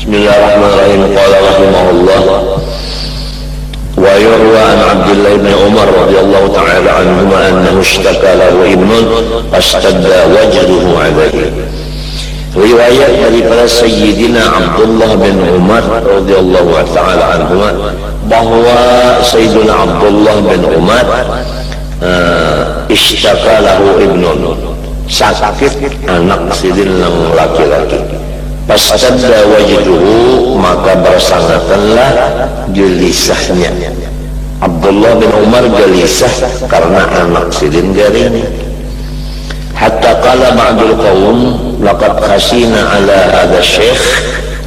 Bismillahirrahmanirrahim. Qala rahimahullah wa yurwa an Abdullah bin Umar radhiyallahu ta'ala anhuma annahu ishtaka lahu ibnun fastadda wajduhu alaihi. Riwayat daripada Sayyidina Abdullah bin Umar radhiyallahu ta'ala anhuma bahwa Sayyidina Abdullah bin Umar ishtaka lahu ibnun, sakit anak sidin yang laki-laki. Fastadda wajduhu, maka bersangatanlah gelisahnya. Abdullah bin Umar gelisah karena anak sidin garing. Hatta qala ba'dul qawm laqad khashina ala hadha syekh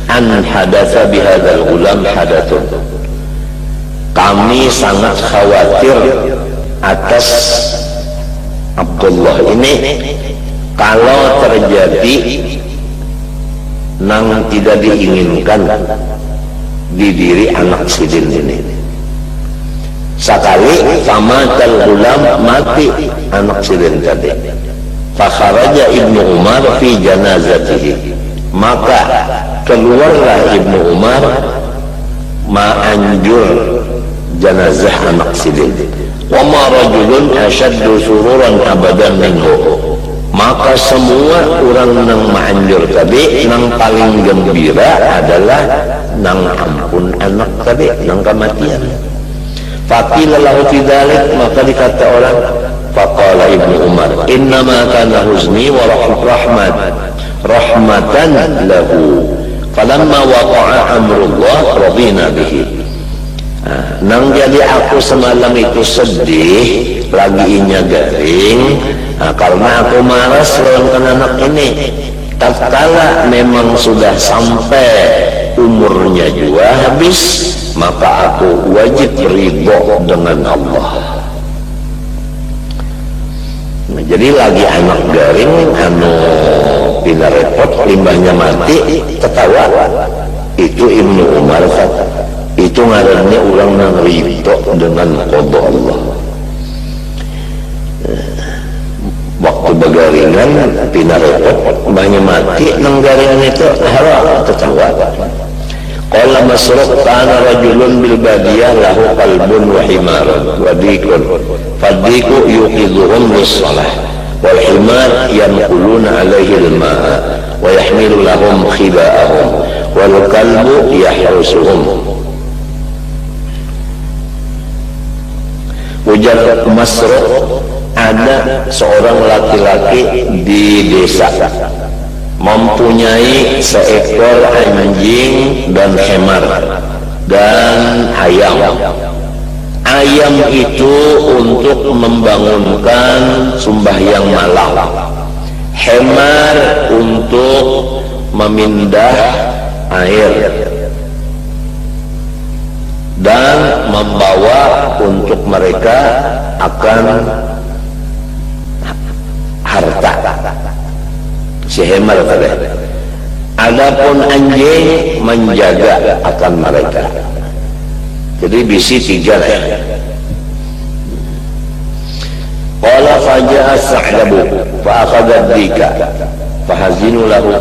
an hadatha bihadzal gulam hadathun. Kami sangat khawatir atas Abdullah ini kalau terjadi nang tidak diinginkan di diri anak sidin ini. Sekali tamatal gulam, mati anak sidin tadi. Fakharaja Ibnu Umar fi janazatihi, maka keluarlah Ibnu Umar ma'anjur jenazah anak sidin. Wa ma rajulun ashaddu sururan abadan minhu, maka semua orang nang ma'anjur tadi nang paling gembira adalah nang ampun anak tadi, nang kematian. Faqila lahu fi dzalik, maka dikata orang, faqala Ibnu Umar innama kana huzni wa rahmatan lahu falamma waqa'a amrullah radina bihi. Nang jadi aku semalam itu sedih, lagi inya garing, karena aku malas lawan anak ini. Tatkala memang sudah sampai umurnya juga habis, maka aku wajib ridho dengan Allah. Nah, jadi lagi anak garing anu pina repot, limbahnya mati, ketawa. Itu Ibnu Umar kata, itu ngarannya orang nang ridho dengan qada Allah. Waktu begaringan pina repot, banyak mati nang garingan itu haram ketawa. Qala Masruq kana rajulun bil badiyah lahu qalbun wa himarun wa dikun fadiku yuqidhuhum lis-shalah wal himar yanquluna alaihi al-ma'a wa yahmilu lahum khiba'ahum wal kalbu yahrusuhum. Ujar Masruq, ada seorang laki-laki di desa mempunyai seekor anjing dan hemar dan ayam. Ayam itu untuk membangunkan sembahyang malam, hemar untuk memindah air dan membawa untuk mereka akan harta. Si hemar tadi. Adapun anjing menjaga akan mereka. Jadi bisi 3 ya. Qala faja'a sa'labu fa akhadha dika fa hazinu lahu.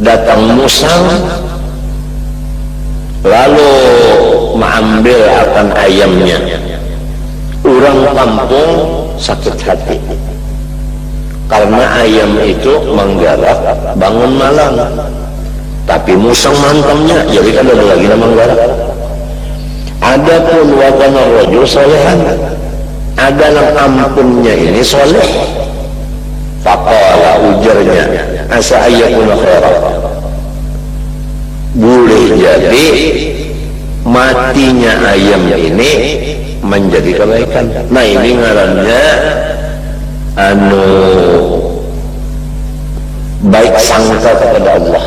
Datang musang lalu mengambil akan ayamnya. Orang kampung sakit hati karena ayam itu menggarap bangun malam, tapi musang mantamnya jadi kan ada lagi nama menggarap. Adapun wakana rajul solehan, ada yang ampunnya ini soleh. Faqala, ujarnya, asa ayyakuna khairan, boleh jadi matinya ayam ini menjadi kebaikan. Nah, ini ngarannya baik sangka kepada Allah.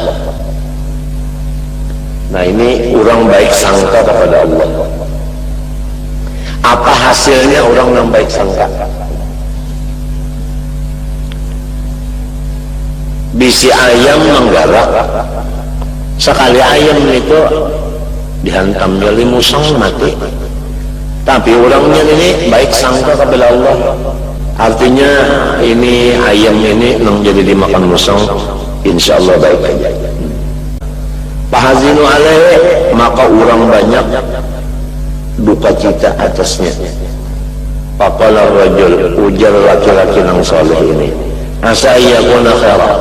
Nah, ini orang baik sangka kepada Allah. Apa hasilnya orang yang baik sangka? Bisi ayam menggarap, sekali ayam itu dihantam dari musang mati, tapi orangnya ini baik sangka kepada Allah. Artinya ini ayam ini nang jadi dimakan musang, insyaallah baik aja. Fahazinu alaihi, maka orang banyak duka cita atasnya. Faqala rajul, ujar laki-laki nang saleh ini, asa yakuna khaira,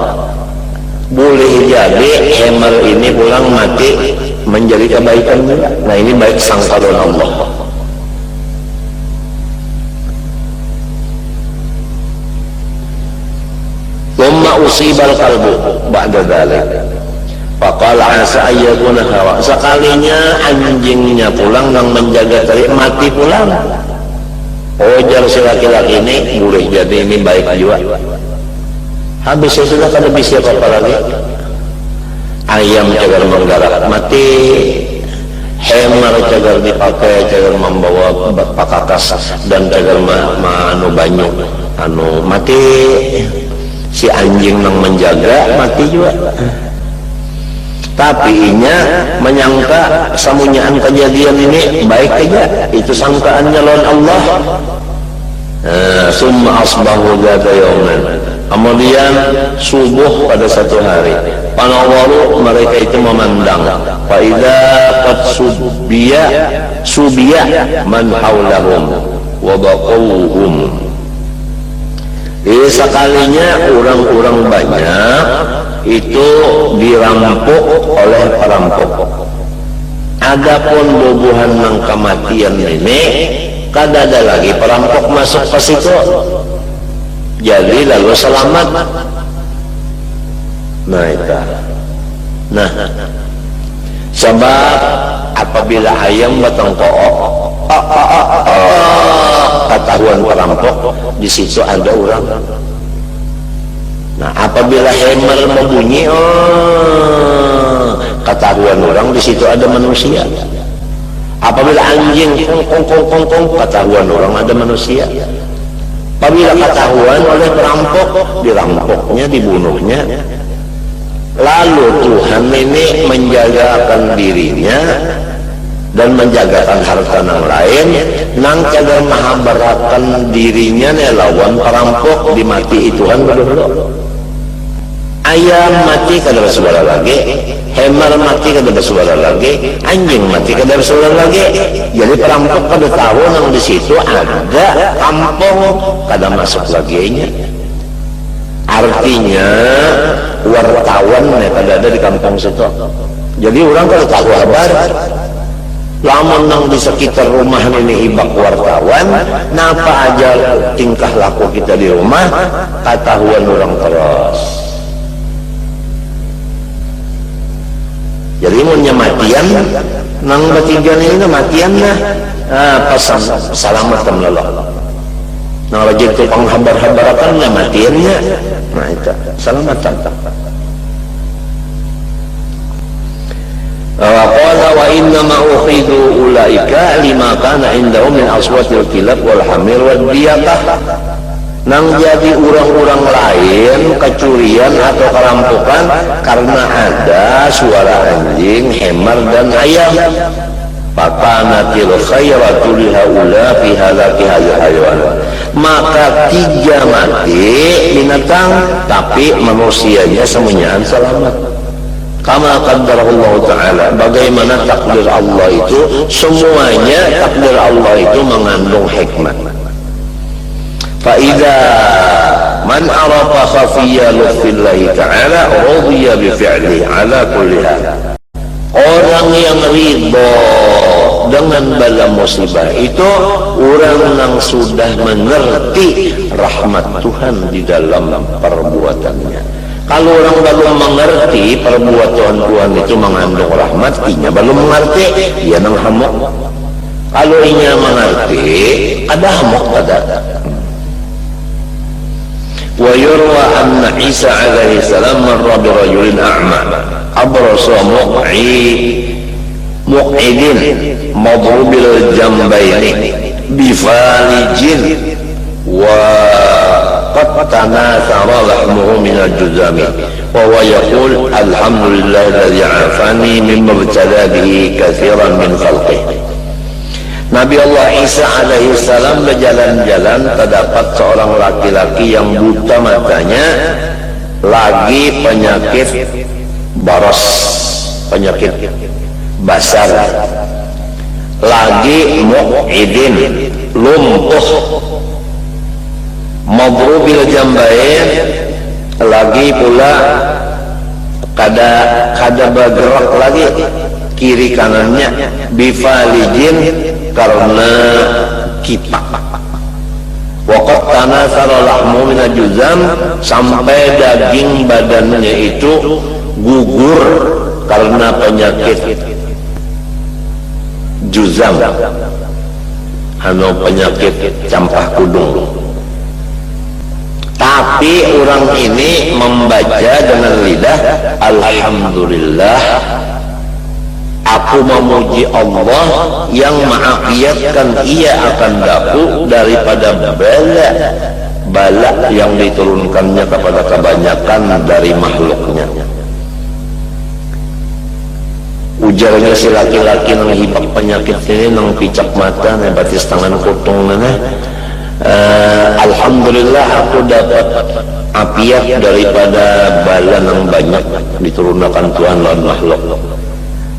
boleh jadi hemar ini pulang mati menjadi kebaikan juga. Nah ini baik sangkalan Allah. Thumma usibal qalbu ba'da dzalik. Faqala asa yakuna khaira, sekalinya anjingnya pulang yang menjaga tadi mati pulang. Ujar si laki-laki ini, boleh jadi ini baik juga. Habis itu sudah kada bisa apa lagi. Ayam cagar menggarap mati, hemar cagar dipakai, cagar membawa pakakas dan cagar anu banyu anu mati. Si anjing yang menjaga mati juga. Tapi inya menyangka samunyaan kejadian ini baik aja, itu sangkaannya lawan Allah. Summa asbahu dzata yauman, kemudian subuh pada satu hari, panawaru mereka itu memandang, fa idza qad subiya man haulahum wa baqawhum. Sekalinya orang-orang banyak itu dirampok oleh perampok. Adapun bubuhan nang kematian ini kada ada lagi perampok masuk ke situ, jadi lalu selamat. Nah itu. Nah, sebab apabila ayam batang kook, ketahuan perampok, di situ ada orang. Nah, apabila hemar membunyi, ketahuan orang, di situ ada manusia. Apabila anjing kong, ketahuan orang, ada manusia. Apabila ketahuan oleh perampok, dirampoknya, dibunuhnya. Lalu Tuhan ini menjagakan dirinya dan menjagakan harta yang lain, nang cagar mahabarakan dirinya lawan perampok, dimati Tuhan berdua. Ayam mati kada bersuara lagi, hemar mati kada bersuara lagi, anjing mati kada bersuara lagi. Jadi perampok kada tahu nang di situ ada kampung, kada masuk lagi nya. Artinya wartawan kada ada di kampung situ. Jadi orang kada tahu kabar. Lamun nang di sekitar rumah ini ibak wartawan, napa aja tingkah laku kita di rumah, ketahuan orang terus. Jadi munnya matian, nang batigan ini matian lah, pesan selamat temlelo. Nang lagi itu penghabar-habarakan matiannya, nah itu selamat tempat. Qala wa inna ma ukhidu ulaika lima kana indahum min aswatil kilab wal hamir wad diyatah. Nang jadi orang-orang lain kecurian atau kerampokan karena ada suara anjing, hemar dan ayam. Fakanatil khairatu lihaula fi halaki hayawan. Maka tiga mati binatang, tapi manusianya semuanya selamat. Kama qaddarallahu ta'ala, bagaimana takdir Allah itu, semuanya takdir Allah itu mengandung hikmah. Fa'idha man arafa khafiyya lutfillahi ta'ala radhiya bifi'lihi ala kulli hal. Orang yang ridho dengan bala musibah itu orang yang sudah mengerti rahmat Tuhan di dalam perbuatannya. Kalau orang belum mengerti perbuatan Tuhan itu mengandung rahmat, inya belum mengerti, dia nang hamok. Kalau inya mengerti, ada hamok ada. Wa yurwa anna Isa alaihi salam marra bi rajulin a'ma abrasa mu'idin madrubil jambaini bi falijin wa qad tanathara lahmuhu min al-juzami wa huwa yaqul alhamdulillah alladhi 'afani mimma ibtala bihi katsiran min khalqihi. Nabi Allah Isa alaihi salam berjalan-jalan, terdapat seorang laki-laki yang buta matanya, lagi penyakit baros, penyakit basar, lagi mu'idin, lumpuh, madrubil jambain, lagi pula kada bergerak lagi kiri kanannya, bifalijin, karena kipak. Waqad tanasara lahmu min juzam, sampai daging badannya itu gugur karena penyakit juzam, penyakit campah kudung. Tapi orang ini membaca dengan lidah, alhamdulillah, aku memuji Allah yang mengakibatkan ia akan daku daripada bala yang diturunkannya kepada kebanyakan dari makhluknya. Ujarnya si laki-laki nang hibak penyakit ini, nang picak mata, nang batis tangan kutung nana, alhamdulillah aku dapat apiat daripada bala nang banyak diturunkan Tuhan lawan makhluk.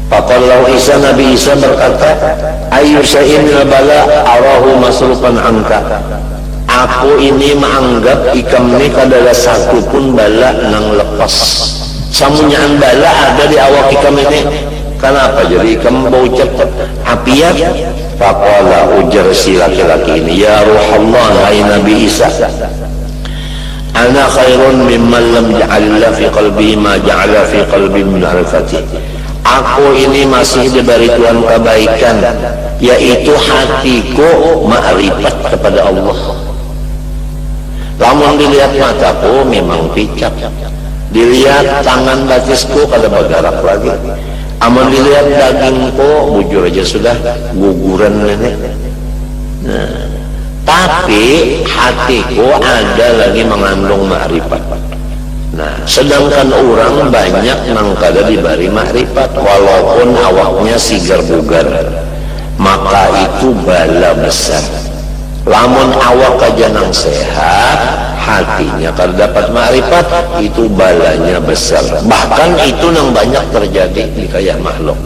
Faqallahu Isa, Nabi Isa berkata, ayu syai'in bala arahu masrufan angka. Aku ini menganggap ikam ini adalah satu pun bala nang lepas. Samunyaan bala ada di awak ikam ini. Kenapa jadi ikam bau cepat apiat? Faqala, ujar si laki-laki ini, ya Ruhallah, hai Nabi Isa, ana khairun mimman lam ja'alillah fi qalbi ma ja'ala fi qalbi min al-fatih. Aku ini masih diberi Tuhan kebaikan, yaitu hatiku ma'rifat kepada Allah. Lamun dilihat mataku memang picak, dilihat tangan batisku kada bergerak lagi, amun dilihat dagingku bujur aja sudah guguran nenek. Nah, tapi hatiku ada lagi mengandung ma'rifat. Nah, sedangkan orang banyak nang kada diberi makrifat, walaupun awaknya sigar bugar, maka itu bala besar. Lamun awak aja nang sehat, hatinya kada dapat makrifat, itu balanya besar. Bahkan itu nang banyak terjadi di kayak makhluk.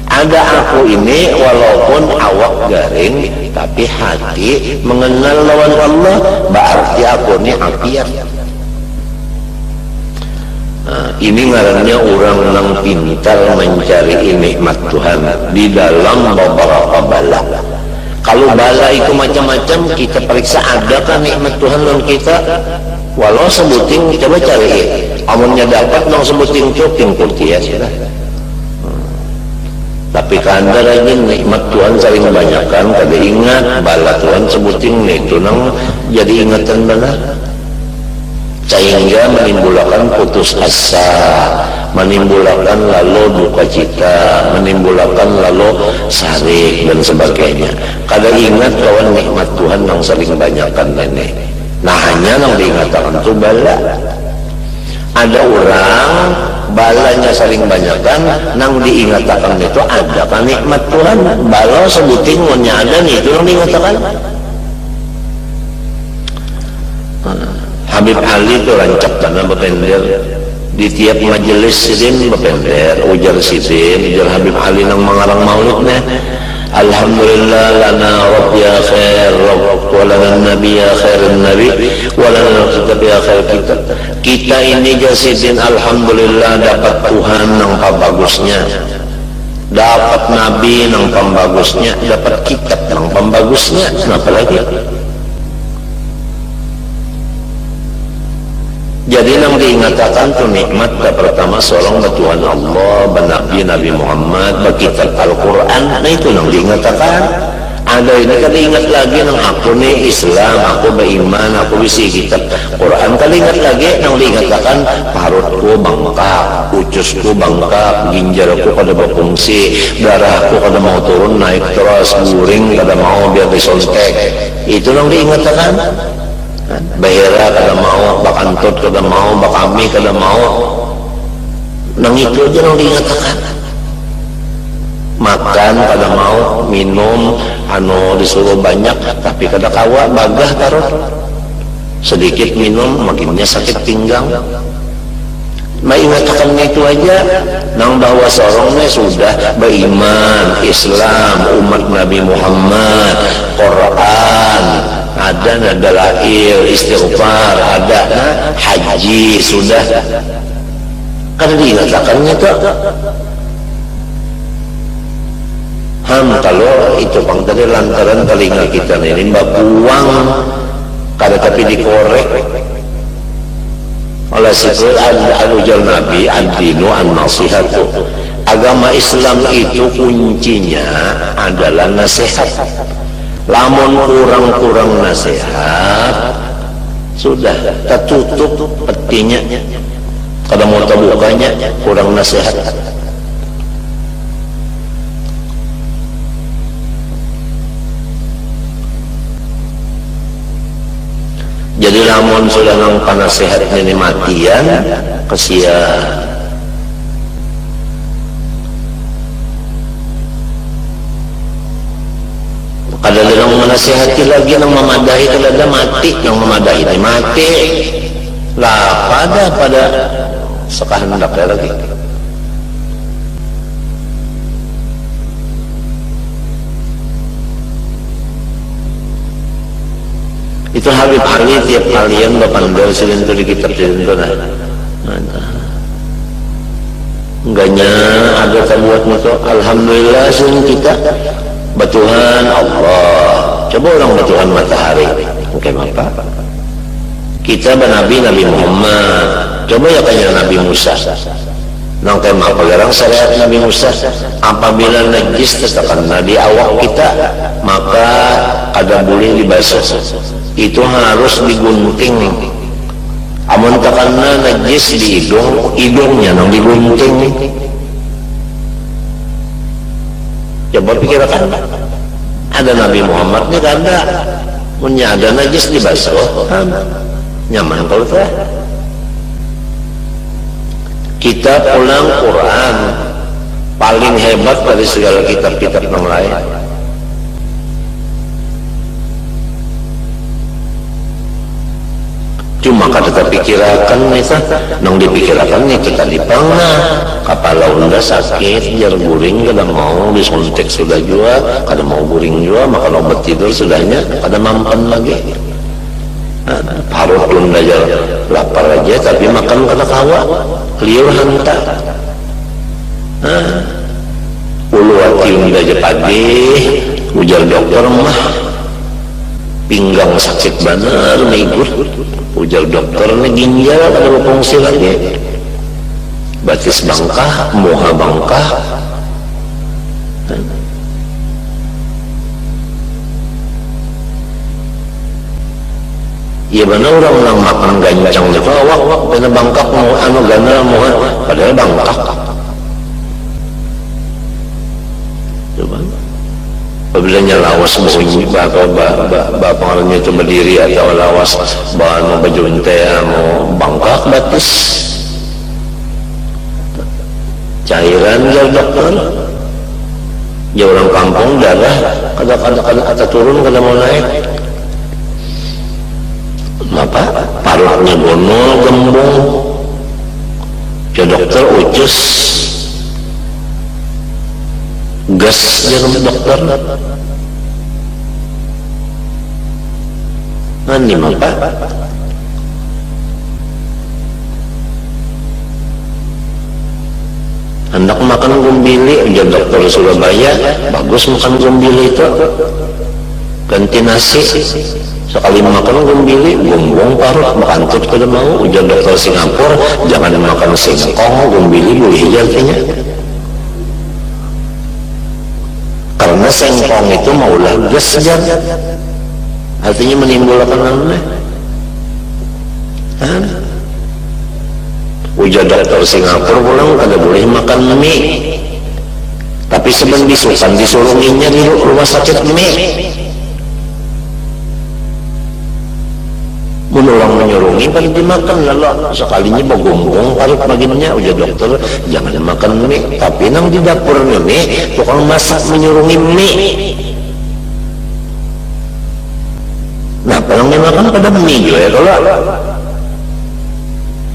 Ada aku ini walaupun awak garing, tapi hati mengenal lawan Allah, berarti aku ini apiat. Nah, ini ngarannya orang yang pintar mencari nikmat Tuhan di dalam beberapa bala. Kalau bala itu macam-macam, kita periksa adakah nikmat Tuhan dalam kita. Walau sebuting, coba cari. Amunnya dapat, nang sebuting coping putih ya sudah. Tapi kanda lagi nikmat Tuhan saling banyakkan, kada ingat bala Tuhan sebuting itu nang jadi ingatan benar. Sehingga menimbulkan putus asa, menimbulkan lalu duka cita, menimbulkan lalu sarik dan sebagainya. Kada ingat kawan nikmat Tuhan yang saling banyakkan nenek. Nah, hanya yang diingatkan itu bala. Ada orang balanya saling banyakkan, nang diingatkan itu ada kan nikmat Tuhan. Bala sebutin munya ada nih, itu yang diingatkan. Habib Ali itu rancak tanah berpender di tiap majelis sidin berpender, ujar sidin, ujar Habib Ali nang mengarang maulidnya, alhamdulillah lana rabb ya khair rabb wa lana nabi ya khair nabi wa lana kitab ya khair kitab. Kita ini jasidin alhamdulillah dapat Tuhan nang pambagusnya, dapat nabi nang pambagusnya, dapat kitab nang pambagusnya. Kenapa lagi? Jadi yang diingatkan tu nikmat pertama seorang Tuhan Allah, Nabi Muhammad, berkitab Al-Quran. Nah itu yang diingatkan. Ada ini kan ingat lagi nang aku ni Islam, aku beriman, aku bisi kitab Quran. Kali ingat lagi nang diingatkan parutku bangkak, ucusku bangkak, ginjalku kada berfungsi, darahku kada mau turun naik terus, guring kada mau biar disontek. Itu yang diingatkan. Bahira kada mau, bakantut kada mau, bakami kada mau. Nang itu aja yang diingatkan. makan pada mau, minum anu disuruh banyak tapi kada kawa bagah taruh sedikit minum makinnya sakit pinggang. Maingatkan itu aja nang bahwa seorangnya sudah beriman Islam, umat Nabi Muhammad, Quran ada, dalail, istighfar ada, haji sudah, karena diingatkannya tuh kalau itu pang tadi lantaran telinga kita ini babuang kada tapi dikorek oleh sikul al-ujal Nabi ad-dinu an-nasihatu. Agama Islam itu kuncinya adalah nasihat. Lamun kurang-kurang nasihat sudah tertutup petinya, kada mau terbukanya kurang nasihat. Jadi lamun sudah nang panasehatnya ini matian kesian. Kada nang menasehati lagi nang memadahi kada mati, nang memadahi ini mati. Lah pada sekahendak lagi. Itu Habib Ali tiap kalian bapandar selintur di kitab selintur enggaknya ada terbuat moto alhamdulillah sun kita batuhan Allah. Coba orang batuhan matahari mungkin apa kita Nabi Muhammad, coba ya kayak Nabi Musa nang tema pegarang syariat Nabi Musa, apabila najis terkena di awak kita maka ada boleh dibasuh, itu harus digunting. Amun terkena najis di hidung, hidungnya nang digunting. Coba pikirkan, ada Nabi Muhammad ini ada, punya ada najis dibasuh, nyaman kalau tuh. Kita pulang Quran paling hebat dari segala kitab-kitab yang lain. Cuma kada terpikirkan nisa, nang dipikirkan nih kita dipangna kapal unda sakit, jar guring kada mau disuntik sudah jua, kada mau guring jua, makan obat tidur sudahnya kada mampan lagi. Parut pun aja lapar aja tapi makan kada kawa liur hanta ulu hati aja pagi ujar dokter mah pinggang sakit benar minggu ujar dokter ini ginjal kada berfungsi lagi batis bangkah moha bangkah. Iya benar orang makan gancang itu awak kena bangkak mau anu gana mau padahal bangkak. Coba apabila lawas bunyi bapak itu berdiri atau lawas bahan baju ente mau bangkak batis cairan ya dokter ya orang kampung darah kada turun kada mau naik. Apa? Parutnya bonol, gembung. Ya dokter ucus gas jarum dokter. Ini apa? Hendak makan gumbili, ujar dokter Surabaya, bagus makan gumbili itu. Ganti nasi. Sekali makan gumbili, gumbung parut, makantut kada mau. Ujar dokter Singapura, jangan makan singkong, gumbili boleh artinya. Karena singkong itu maulah gas saja, artinya menimbulkan apa? Ujar dokter Singapura pulang kada boleh makan mie, tapi sebelum disuruhinya di rumah sakit mie. Menulang menyurungi pada dimakan lalu sekalinya bagombong parut baginnya ujar dokter jangan makan mie tapi nang di dapur mie tukang masak menyurungi mie. Nah penang makan pada mie juga ya kalau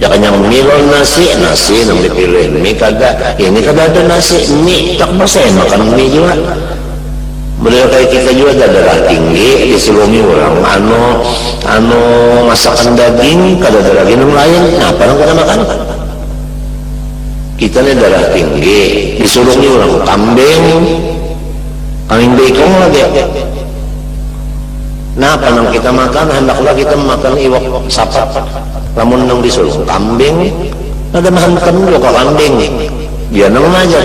ya kenyang mie kalau nasi nang dipilih mie kagak ini kagak ada nasi mie tak masa makan mie juga. Model kayak kita juga ada darah tinggi disulungi orang anu masakan daging kada ada lagi yang lain nah apa yang kita makan kita ini darah tinggi disulungi orang kambing bekong lagi nah apa yang kita makan hendaklah kita makan iwak sapat namun yang disulung kambing ada makan juga kambing biar nang aja.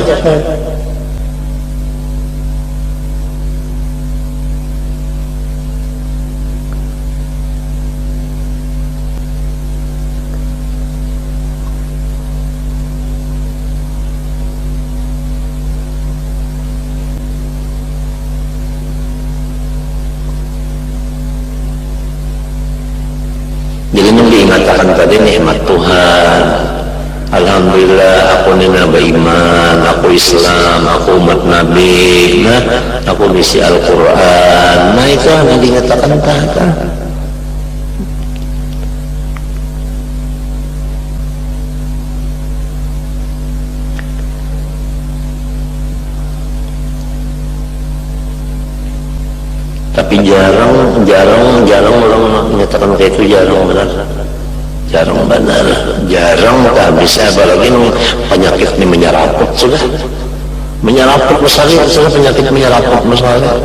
Jadi mengatakan tadi nikmat Tuhan. Alhamdulillah aku ni nabi iman, aku Islam, aku umat Nabi, nah aku misi Al-Quran. Nah itu yang dikatakan tadi. Tapi jarang orang menyatakan kayak itu jarang benar, jarang tak bisa apalagi penyakit ini menyeraput sudah penyakit menyeraput masalah.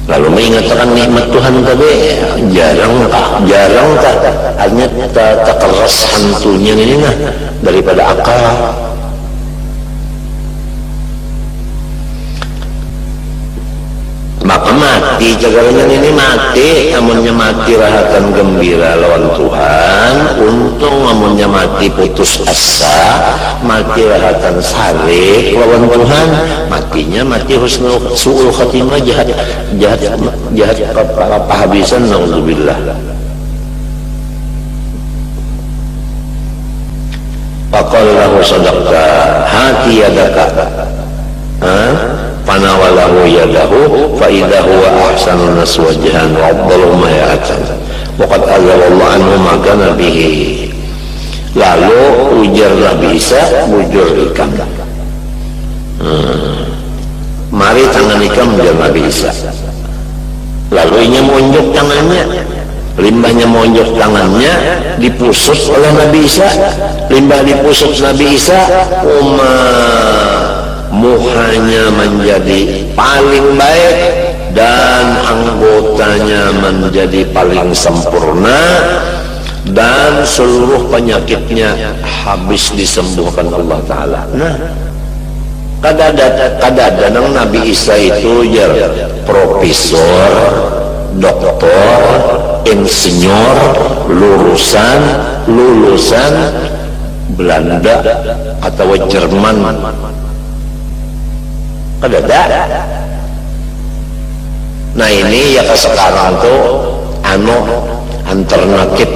Lalu mengingatkan nikmat Tuhan tadi jarang tak hanya tak keras hantunya ini nah daripada akal. Maka mati cagalanya ini mati amunnya mati rahatan gembira lawan Tuhan untung amunnya mati putus asa mati rahatan sare lawan Tuhan matinya mati husnul su'ul khatimah jahat pahabisan na'udzubillah. Faqallahu sadaqta hati yadaka fanawalahu yadahu fa idza huwa ahsanun nas wajhan wa afdalu ma ya'tan wa qad azallahu anhu ma kana bihi. Lalu ujar Nabi Isa bujur ikam mari tangan ikam ujar Nabi Isa lalu inya monjok tangannya limbahnya monjok tangannya dipusuk oleh Nabi Isa limbah dipusuk Nabi Isa muhanya menjadi paling baik dan anggotanya menjadi paling sempurna dan seluruh penyakitnya habis disembuhkan Allah Ta'ala. Nah kadada nang Nabi Isa itu ya profesor, doktor, insinyur, lulusan Belanda atau Jerman kadada. Nah ini ya sekarang tuh alternatif.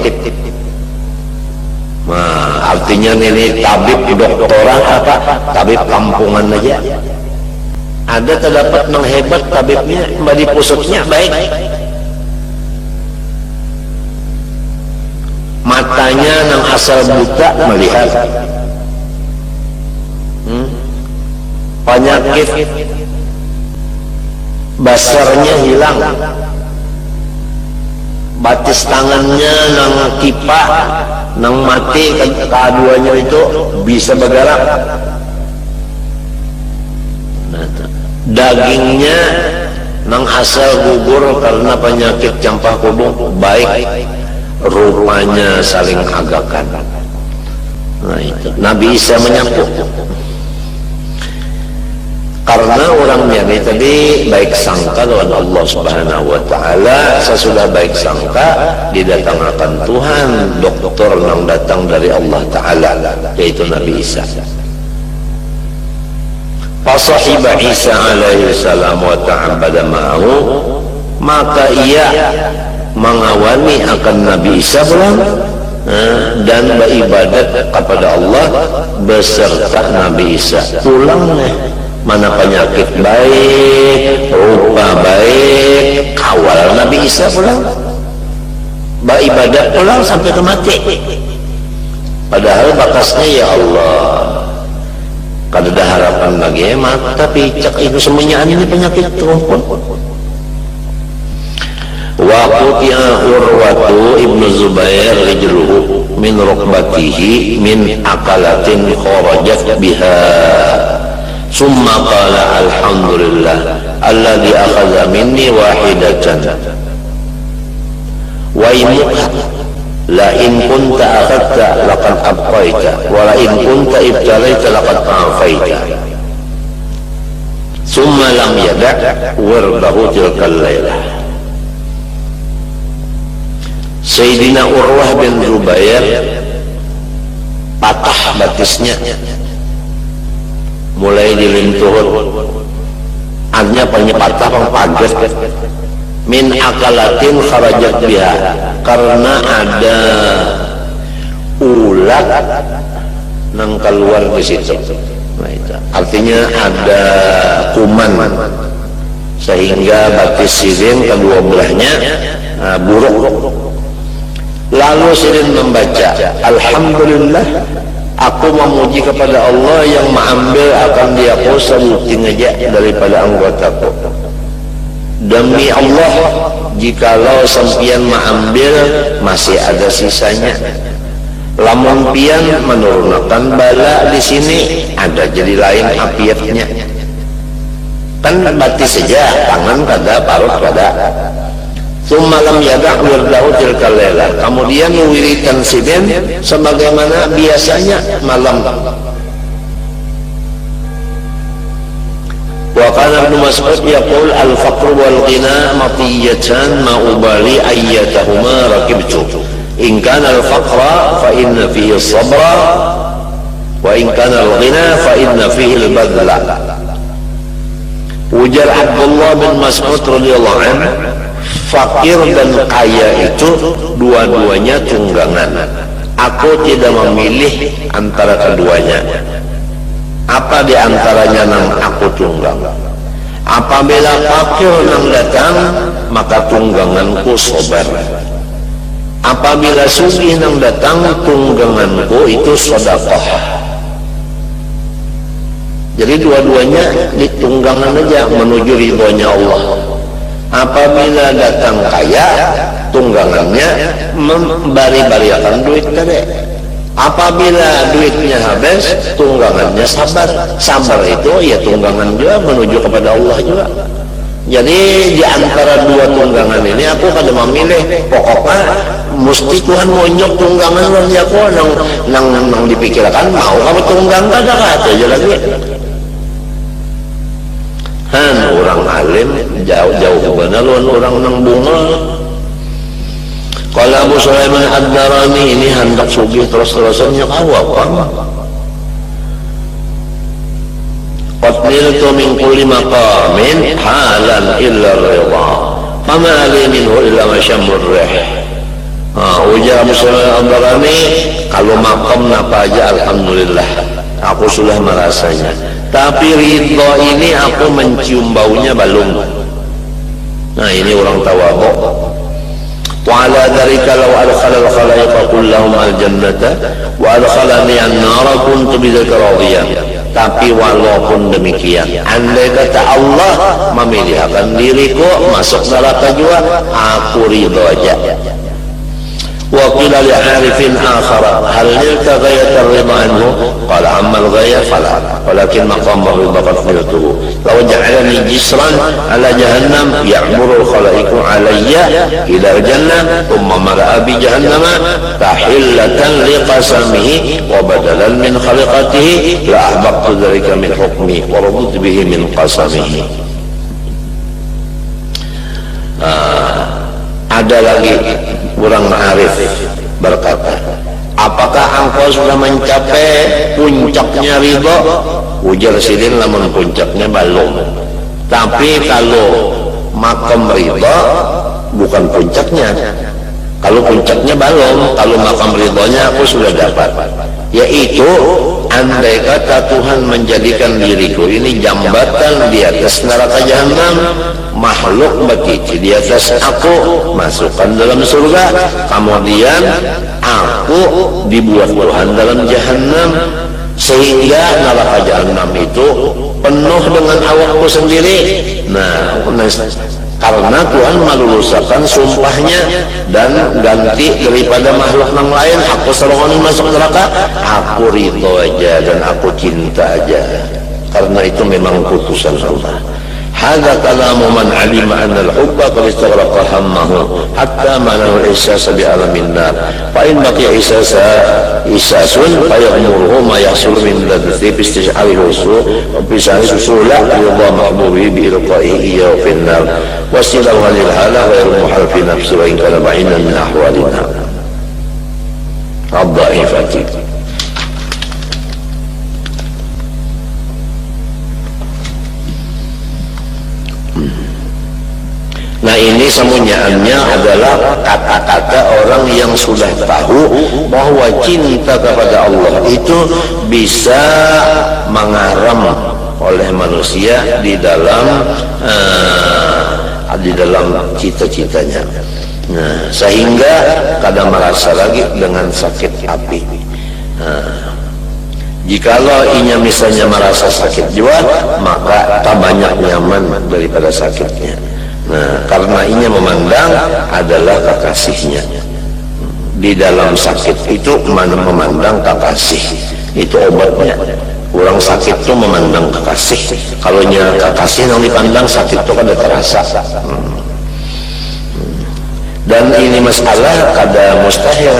Nah artinya ini tabib doktoran apa tabib kampungan aja ada terdapat nang hebat tabibnya mbak pusatnya baik matanya nang asal buta melihat penyakit basarnya hilang batis tangannya nang kipa nang mati keduanya itu bisa bergerak dagingnya nang asal gugur karena penyakit campah kubung baik rupanya saling agakan. Nah itu Nabi Isa menyambut karena orangnya ini tadi baik sangka dengan Allah Subhanahu wa Ta'ala. Sesudah baik sangka didatangkan Tuhan dokter yang datang dari Allah Ta'ala yaitu Nabi Isa. Fasahiba Isa alaihi salam wa ta'abbada ma'ahu maka ia mengawani akan Nabi Isa pulang dan beribadat kepada Allah beserta Nabi Isa. Pulang mana penyakit baik, rupa baik, kawal Nabi Isa pulang, beribadat pulang sampai ke mati. Padahal bakasnya ya Allah, kada ada harapan lagi, mata picak itu semuanya ini penyakit terumpun. Wa qutiya Urwatu ibnu Zubair rijluhu min rukbatihi min akalatin kharajat biha summa qala alhamdulillah alladhi akhadha minni wahidatan wa imuka la in kunta akhadta laqad abqaita wa la in kunta ibtalaita laqad afaita summa lam yada' wardahu tilkal laylah. Sayyidina Urwah bin Zubair patah batisnya, mulai dilintuhut, artinya patah paget, min akalatin kharajat biha, karena ada ulat nang keluar di situ. Nah, itu artinya ada kuman, sehingga batis sirin kedua belahnya buruk. Lalu Sirin membaca, alhamdulillah, aku memuji kepada Allah yang mengambil akan diaku sebuting aja daripada anggotaku. Demi Allah, jikalau sempian mengambil masih ada sisanya. Lamun pian menurunkan bala di sini ada jadi lain apiatnya. Kan batis saja, tangan kada, parut kada. Summalam yada' wirdahu tilkal laylah, kemudian wiritan Sirin sebagaimana biasanya malam. Wa kana Ibnu Mas'ud yaqul al-faqru wal ghina matiyatan ma ubali ayyatahuma rakibtu. In kana al-faqra fa inna fihi as-sabra wa in kana al-ghina fa inna fihi al-badla. Ujar Abdullah bin Mas'ud radhiyallahu anhu, fakir dan kaya itu dua-duanya tunggangan. Aku tidak memilih antara keduanya. Apa di antaranya nang aku tunggang? Apabila fakir nang datang, maka tungganganku sobar. Apabila sugih nang datang, tungganganku itu sedekah. Jadi dua-duanya ditunggangan aja menuju ridhonya Allah. Apabila datang kaya, tunggangannya membari-bariakan duit tadi. Apabila duitnya habis, tunggangannya sabar. Sabar itu ya tunggangan juga menuju kepada Allah juga. Jadi di antara dua tunggangan ini aku kada memilih. Pokoknya mesti Tuhan monyok tunggangan lagi aku nang dipikirkan mau kamu tunggang kada kata aja lagi. Orang alim jauh-jauh benar orang nang bunga. Kalau Abu Sulaiman Ad-Darani ini hendak sugih terus-terusannya awam. Qatniltu min kulli maqamin halan illa ridha fama li minhu illa masyammur rih. Ujar Abu Sulaiman Ad-Darani, kalau makam napa aja alhamdulillah aku sudah merasanya, tapi ridho ini aku mencium baunya belum. Nah ini orang tawadhu. Wa ala dzalika law adkhala al-khalaiqa kullahum al-jannata wa adkhalani an-nara kuntu bidzalika radiyan. Tapi walaupun demikian, andai kata Allah memilihkan diriku masuk neraka juga, aku ridho aja. وقيل لعارف آخر هل نلت غاية الرضا عنه؟ قال أما الغاية فلا ولكن مقام الرضا قد نلته. لو جعلني جسرا على جهنم يعبر الخلائق علي إلى الجنة ثم مرأ بجهنم تحلة لقسمه وبدلا من خلقته لأحبقت ذلك من حكمي ورضت به من قسمه. Ada lagi orang arif berkata, apakah engkau sudah mencapai puncaknya ridho? Ujar Sidin, namun puncaknya belum. Tapi kalau Makam ridha bukan puncaknya. Kalau puncaknya belum, kalau makam ridhonya aku sudah dapat. Yaitu andai kata Tuhan menjadikan diriku ini jambatan di atas neraka jahanam, makhluk berkiki di atas aku, masukkan dalam surga, kemudian aku dibuat Tuhan dalam jahanam, sehingga neraka jahanam itu penuh dengan awakku sendiri. Nah, karena Tuhan melulusakan sumpahnya dan ganti daripada makhluk yang lain, aku serongan masuk neraka, aku ridho aja dan aku cinta aja, karena itu memang putusan Allah. Hadza kalamu man alima anna al-hubba qad istaghraqa hammahu hatta ma'nahu al-ihsas bi alamin nar fa in baqiya ihsasun fa yaghmuruhu ma yahsul min ladzi fi istish'ari al-usul wa bi sa'il la yudha mahbubi bi irqa'ihi ya fi an-nar wa silahu lil hala ghairu muhal fi nafsi wa in kana ba'inan min ahwalina ad-dha'ifati. Nah, ini semuanya adalah kata-kata orang yang sudah tahu bahwa cinta kepada Allah itu bisa mengaram oleh manusia di dalam cita-citanya. Nah, sehingga kadang merasa lagi dengan sakit hati. Jikalau inya misalnya merasa sakit jiwa, maka tak banyak nyaman daripada sakitnya. Nah, karena inya memandang adalah kekasihnya. Di dalam sakit itu memandang kekasih, itu obatnya. Orang sakit itu memandang kekasih. Kalau nya kekasih yang dipandang, sakit itu kada terasa. Dan ini masalah kada mustahil.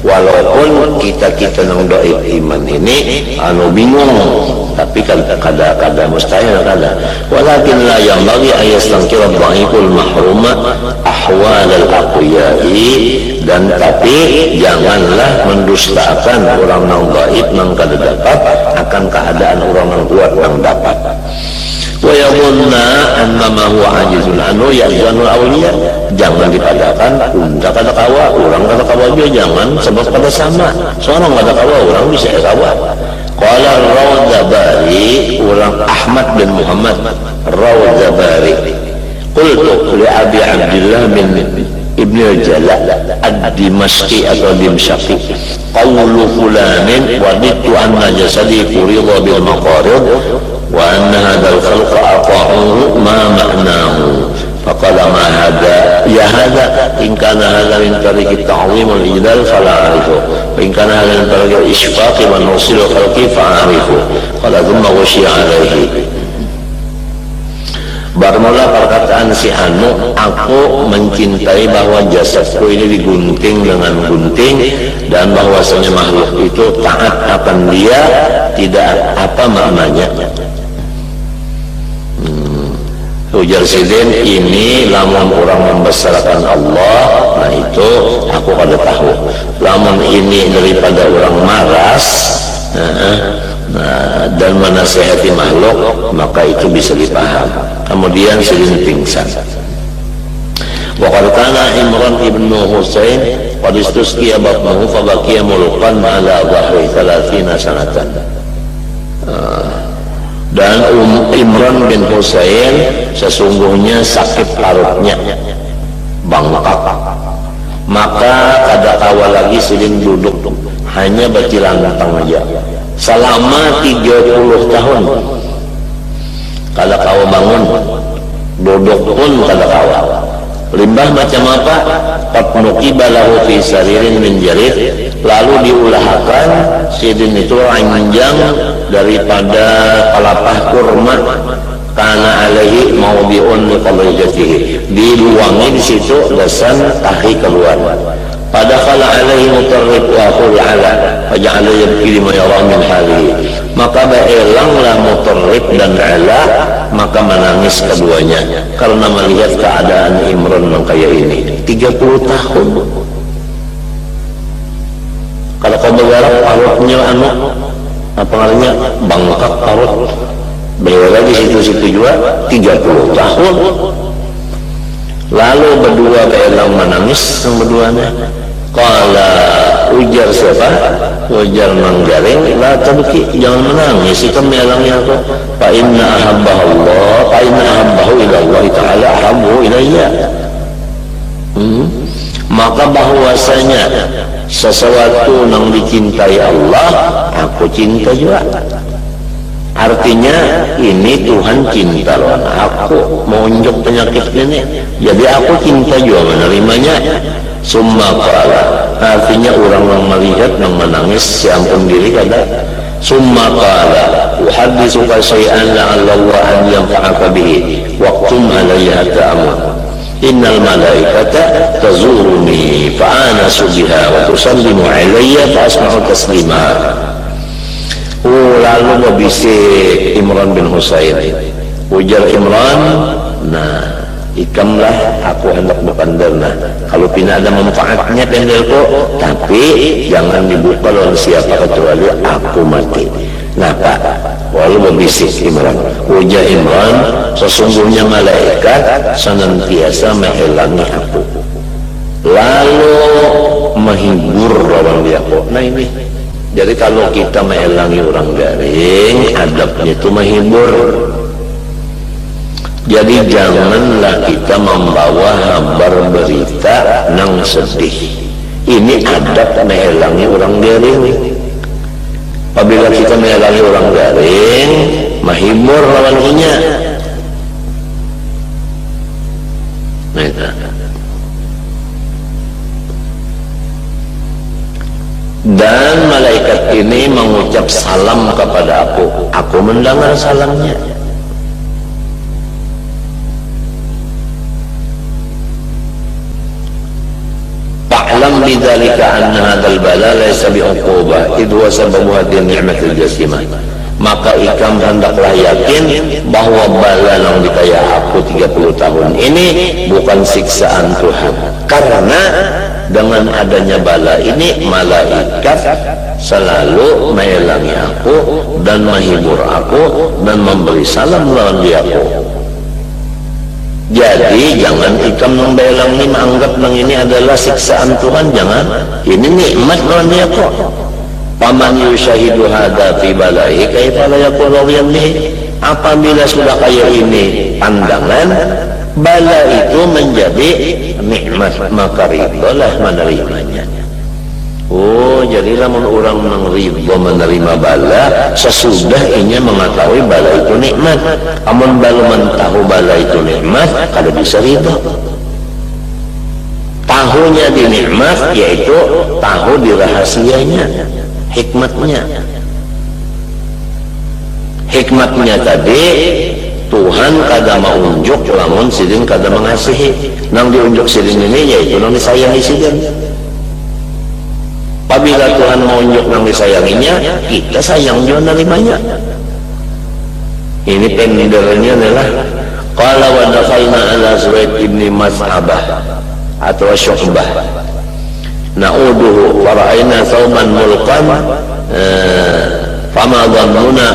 Walaupun kita nang dhaif iman ini bingung, tapi kada mustahil kada. Walakin la yanbaghi an yastankira dhaiful mahruma ahwal al-aqwiyai, dan tapi janganlah mendustakan orang nang dhaif nang kada dapat akan keadaan orang nang kuat nang dapat. Wa yadhunna annama huwa ajizun anhu ya'zanul awliya, jangan dipadakan unda kada kawa orang kada kawa juga, jangan sebab kada sama, seorang kada kawa orang bisa kawa. Qala Rawdabari, orang Ahmad bin Muhammad Rawdabari, qultu li Abi Abdullah bin Ibn al-Jala ad-Dimashqi atau Dimsyaqi, qawlu fulanin waditu anna jasadi furida bil maqarid wa anna hadal khalqa aqa'uhu ma ma'nahu faqala ma hadha ya hadha in kana hadha min tariqi ta'zim al-ijlal fala a'rifu wa in kana hadha min tariqi al-ishfaq wa nusil khalqi fa'arifu qala thumma ghushiya alaihi. Bermula perkataan si Anu, aku mencintai bahwa jasadku ini digunting dengan gunting, dan bahwasanya makhluk itu taat akan dia, tidak apa maknanya. Ujar Sidin, ini lamun orang membesarkan Allah, nah itu aku kada tahu. Lamun ini daripada orang maras dan menasihati makhluk, maka itu bisa dipaham. Kemudian Sidin pingsan. Wa qad kana Imran ibn Husain qad istusqiya batnuhu fa baqiya mulqan ala dhahri 30 sanatan. Dan Imran bin Husain sesungguhnya sakit parutnya, bangkak, maka kada kawa lagi Sidin duduk, hanya bercilantang aja selama 30 tahun. Kada kawa bangun, duduk pun kada kawa. Limbah macam apa? Patnuki balahu fi saririn min jarid, lalu diulahkan Sidin itu ranjang daripada pelapah kurma, karena alaihi maudiun liqalijatihi, diluangi di situ lesan tahi keluar. Pada kala alaihi mutarrib wa qul ala faja'ala yabki lima yara min halihi, maka baelanglah mutarrib dan ala, maka menangis keduanya karena melihat keadaan Imran yang kayak ini. 30 tahun kalau kau bergarap parutnya apa namanya bangkak parut, beliau lagi situ-situ juga 30 tahun. Lalu berdua beelang menangis yang berduanya. Qala, ujar siapa? Ujar Manggaling, la tabki, jangan menangis, itu melangnya aku. Fa inna ahabbahu Allah, fa inna ahabbahu ila Allah ta'ala ahabbu ilayya. Maka bahwasanya sesuatu yang dicintai Allah, aku cinta juga. Artinya ini Tuhan cinta loh, aku mau unjuk penyakit ini, jadi aku cinta juga menerimanya. Summa qala, artinya orang yang melihat yang menangis ya ampun diri kada. Summa qala, uhadditsuka syai'an la'alla Allah an yanfa'aka bihi waqtum alayya ta'amul. Innal malaikata tazuruni fa'anasu biha wa tusallimu alayya fa asma'u taslima. Lalu berbisik Imran bin Husain, ujar Imran, nah ikamlah aku hendak berpandarna, kalau tidak ada manfaatnya pendelku, tapi jangan dibuka oleh siapa kecuali aku mati. Nah Pak, walau berbisik Imran, ujar Imran, sesungguhnya malaikat senantiasa menghalangi aku, lalu menghibur orang dia kok. Nah ini, jadi kalau kita menghalangi orang garing, adabnya itu menghibur. Jadi janganlah kita membawa kabar berita nang sedih. Ini adab menghalangi orang garing. Apabila kita menghalangi orang garing, menghibur lawannya. Nah itu. Dan malaikat ini mengucap salam kepada aku mendengar salamnya. Fa'lam bidzalika anna hadzal bala laysa bi'uqubah idh huwa sababu hadhihi ni'matil jasimah. Maka ikam hendaklah yakin bahwa bala yang dikaya aku 30 tahun ini bukan siksaan Tuhan, karena dengan adanya bala ini malaikat selalu menghalangi aku dan menghibur aku dan memberi salam lawan aku. Jadi jangan ikam membelang ini menganggap ini adalah siksaan Tuhan, jangan. Ini nikmat lawan aku. Paman yushahidu hadza fi balai kaifa la yaqulu bihi. Apabila sudah kayak ini pandangan, bala itu menjadi nikmat, maka ridholah menerimanya. Oh, jadi lamun orang menerima bala, sesudah inya mengetahui bala itu nikmat. Amun balu mentahu bala itu nikmat, kada bisa ridho. Tahunya di nikmat, yaitu tahu di rahasianya, hikmatnya. Hikmatnya tadi Tuhan kada maunjuk lamun sidin kada mengasihi. Nang diunjuk sidin ini yaitu nang disayangi sidin. Apabila Tuhan maunjuk nang disayanginya, kita sayang juga nerimanya. Ini pendernya adalah qala wa dakhalna ala Zuhair ibn Mas'abah atau Syu'bah na'uduhu fara'ayna thawban mulqan fama dhannuna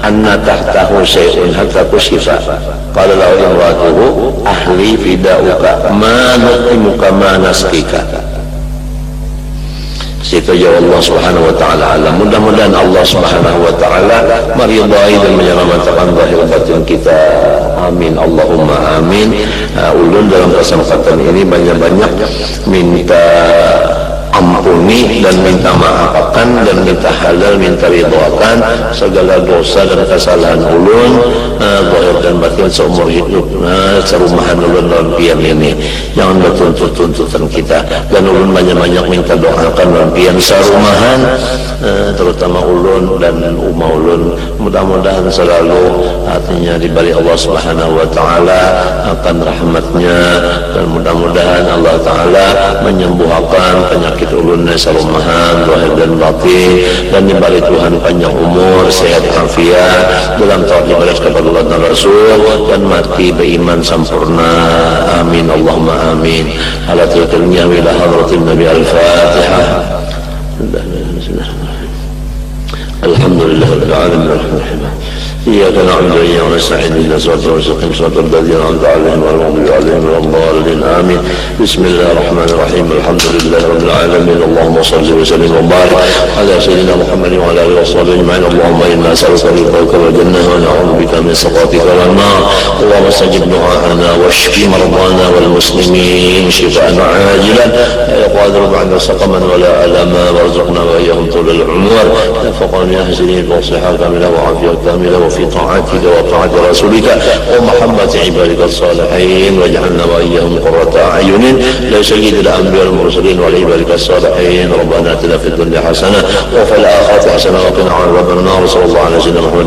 anna tahtahu syai'un hatta kushifa qala lahu imratuhu ahli fida'uka ma nuqimuka ma naskika. Situ jawab Allah subhanahu wa ta'ala alam. Mudah-mudahan Allah subhanahu wa ta'ala meridai dan menyelamatkan zahir batin kita. Amin Allahumma amin. Ulun dalam kesempatan ini banyak-banyak minta ampuni dan minta maafkan dan minta halal, minta ridhokan segala dosa dan kesalahan ulun zahir dan batin seumur hidup, serumahan ulun dalam pian ini. Jangan bertuntut-tuntutan kita, dan ulun banyak-banyak minta doakan dalam pian serumahan, terutama ulun dan umma ulun. Mudah-mudahan selalu hatinya diberi Allah subhanahu wa ta'ala akan rahmatnya, dan mudah-mudahan Allah ta'ala menyembuhkan penyakit ulunnya serumahan zahir dan batin, dan diberi Tuhan panjang umur, sehat afiat dalam taat ibadah kepada Allah dan Rasul, dan mati beriman sempurna. Amin Allahumma amin. Ala tilkanya ila hadratin Nabi al-Fatihah. الحمد لله رب العالمين الرحمن الرحيم إياك نعبد وإياك نستعين اهدنا الصراط المستقيم صراط الذين أنعمت عليهم غير المغضوب عليهم ولا الضالين آمين. بسم الله الرحمن الرحيم الحمد لله رب العالمين اللهم صل وسلم وبارك على سيدنا محمد وعلى آله وصحبه أجمعين. اللهم إنا نسألك رضاك والجنة ونعوذ بك من سخطك والنار. اللهم استجب دعاءنا واشف مرضانا والمسلمين شفاء عاجلا لا يقادر بعد سقما ولا ألما وارزقنا وإياهم طول العمر وفقنا يحسنين وصحة كاملة وعافية كاملة وفي طاعتك وطاعة رسولك ومحبة عبادك الصالحين واجعلنا وإياهم قرة أعين لسيد الأنبياء والمرسلين ولعبادك الصالحين. ربنا آتنا في الدنيا حسنة وفي الآخرة حسنة وقنا عذاب النار. صلى الله على سيدنا محمد